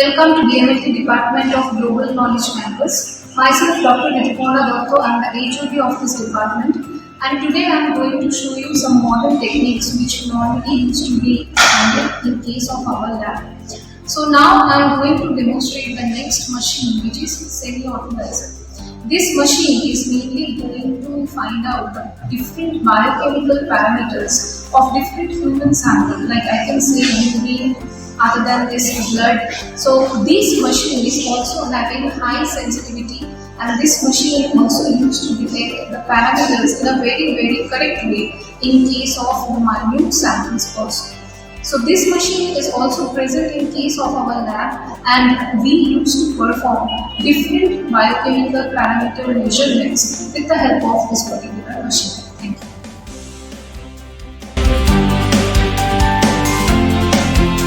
Welcome to BMLT Department of Global Knowledge Campus. Myself, Dr. Rituparna Dutta, I am the HOD of this department, and today I am going to show you some modern techniques which normally used to be handled in case of our lab. So now I am going to demonstrate the next machine, which is semi-automatizer. This machine is mainly going to find out the different biochemical parameters of different human samples, like I can say urine, other than this blood. So this machine is also having high sensitivity, and this machine is also used to detect the parameters in a very correct way in case of minute samples also. So this machine is also present in case of our lab, and we used to perform different biochemical parameter measurements with the help of this particular machine. Thank you.